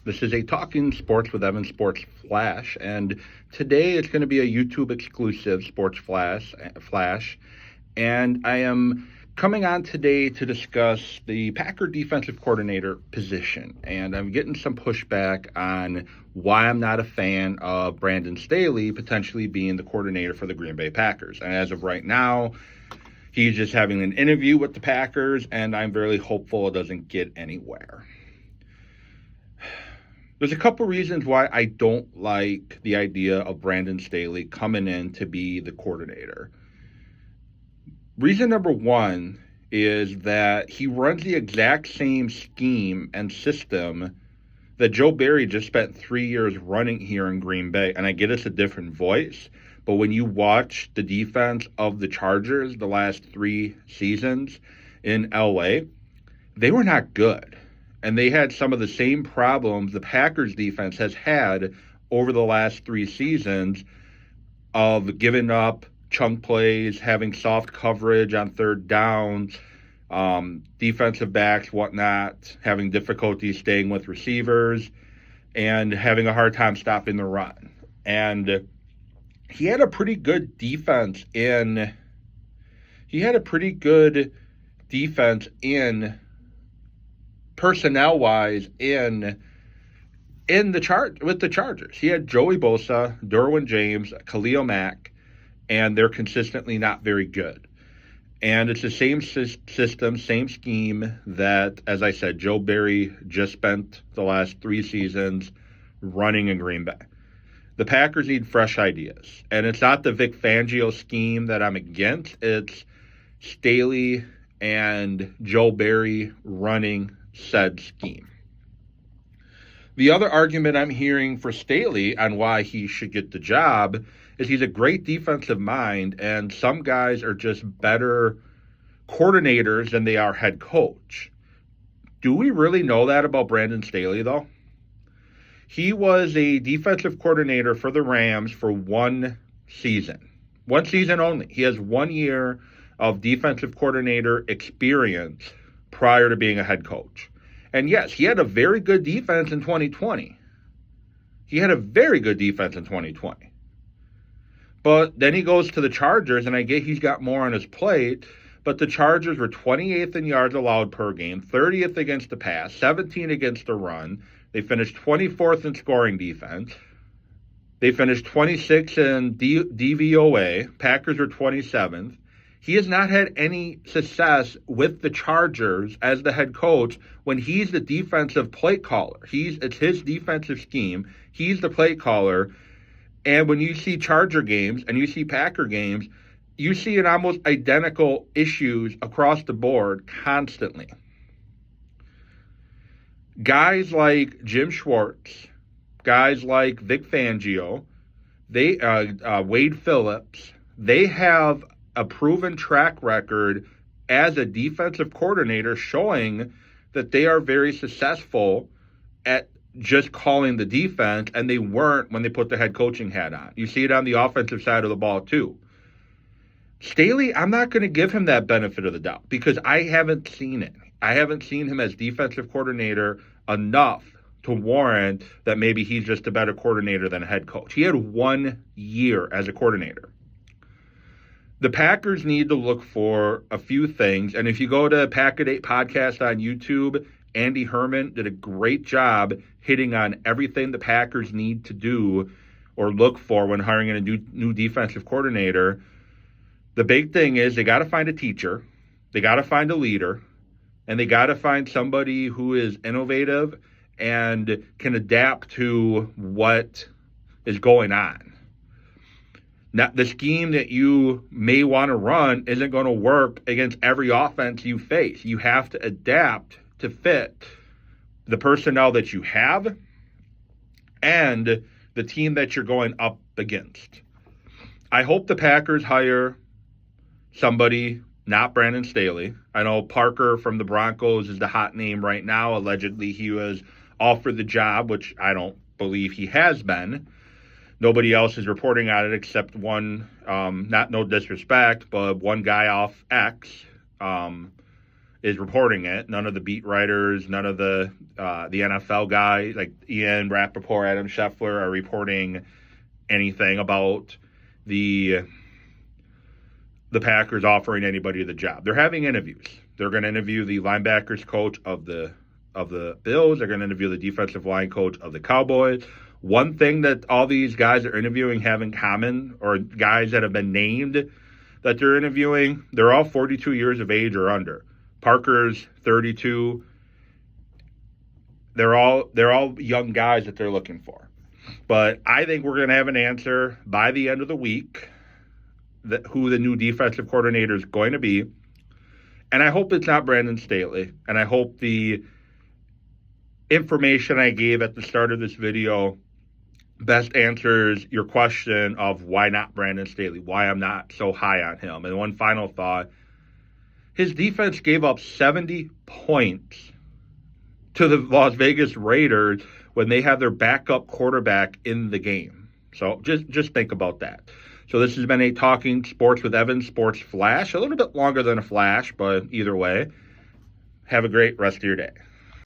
This is a Talking Sports with Evan Sports Flash, and today it's going to be a YouTube exclusive Sports Flash, and I am coming on today to discuss the Packer defensive coordinator position, and I'm getting some pushback on why I'm not a fan of Brandon Staley potentially being the coordinator for the Green Bay Packers. And as of right now, he's just having an interview with the Packers, and I'm very hopeful it doesn't get anywhere. There's a couple reasons why I don't like the idea of Brandon Staley coming in to be the coordinator. Reason number one is that he runs the exact same scheme and system that Joe Barry just spent 3 years running here in Green Bay. And I get it's a different voice, but when you watch the defense of the Chargers the last 3 seasons in LA, they were not good. And they had some of the same problems the Packers defense has had over the last 3 seasons of giving up chunk plays, having soft coverage on third downs, defensive backs, whatnot, having difficulty staying with receivers, and having a hard time stopping the run. And he had a pretty good defense in personnel-wise with the Chargers. He had Joey Bosa, Derwin James, Khalil Mack, and they're consistently not very good. And it's the same system, same scheme that, as I said, Joe Barry just spent the last 3 seasons running in Green Bay. The Packers need fresh ideas. And it's not the Vic Fangio scheme that I'm against. It's Staley and Joe Barry running said scheme. The other argument I'm hearing for Staley on why he should get the job is he's a great defensive mind, and some guys are just better coordinators than they are head coach. Do we really know that about Brandon Staley, though? He was a defensive coordinator for the Rams for 1 season. 1 season only. He has 1 year of defensive coordinator experience prior to being a head coach. And yes, he had a very good defense in 2020. But then he goes to the Chargers, and I get he's got more on his plate, but the Chargers were 28th in yards allowed per game, 30th against the pass, 17th against the run. They finished 24th in scoring defense. They finished 26th in DVOA. Packers were 27th. He has not had any success with the Chargers as the head coach when he's the defensive play caller. It's his defensive scheme. He's the play caller. And when you see Charger games and you see Packer games, you see an almost identical issues across the board constantly. Guys like Jim Schwartz, guys like Vic Fangio, Wade Phillips, they have a proven track record as a defensive coordinator showing that they are very successful at just calling the defense, and they weren't when they put the head coaching hat on. You see it on the offensive side of the ball too. Staley, I'm not going to give him that benefit of the doubt because I haven't seen it. I haven't seen him as defensive coordinator enough to warrant that maybe he's just a better coordinator than a head coach. He had 1 year as a coordinator. The Packers need to look for a few things. And if you go to Pack-A-Day Podcast on YouTube, Andy Herman did a great job hitting on everything the Packers need to do or look for when hiring a new defensive coordinator. The big thing is they got to find a teacher, they got to find a leader, and they got to find somebody who is innovative and can adapt to what is going on. Now, the scheme that you may want to run isn't going to work against every offense you face. You have to adapt to fit the personnel that you have and the team that you're going up against. I hope the Packers hire somebody, not Brandon Staley. I know Parker from the Broncos is the hot name right now. Allegedly, he was offered the job, which I don't believe he has been. Nobody else is reporting on it except one, no disrespect, but one guy off X. is reporting it. None of the beat writers, none of the NFL guys like Ian Rappaport, Adam Scheffler are reporting anything about the Packers offering anybody the job. They're having interviews. They're going to interview the linebackers coach of the Bills. They're going to interview the defensive line coach of the Cowboys. One thing that all these guys are interviewing have in common, or guys that have been named that they're interviewing, they're all 42 years of age or under. Parker's 32. They're all young guys that they're looking for. But I think we're going to have an answer by the end of the week who the new defensive coordinator is going to be. And I hope it's not Brandon Staley. And I hope the information I gave at the start of this video best answers your question of why not Brandon Staley, why I'm not so high on him. And one final thought, his defense gave up 70 points to the Las Vegas Raiders when they had their backup quarterback in the game. So just think about that. So this has been a Talking Sports with Evan Sports Flash. A little bit longer than a flash, but either way, have a great rest of your day.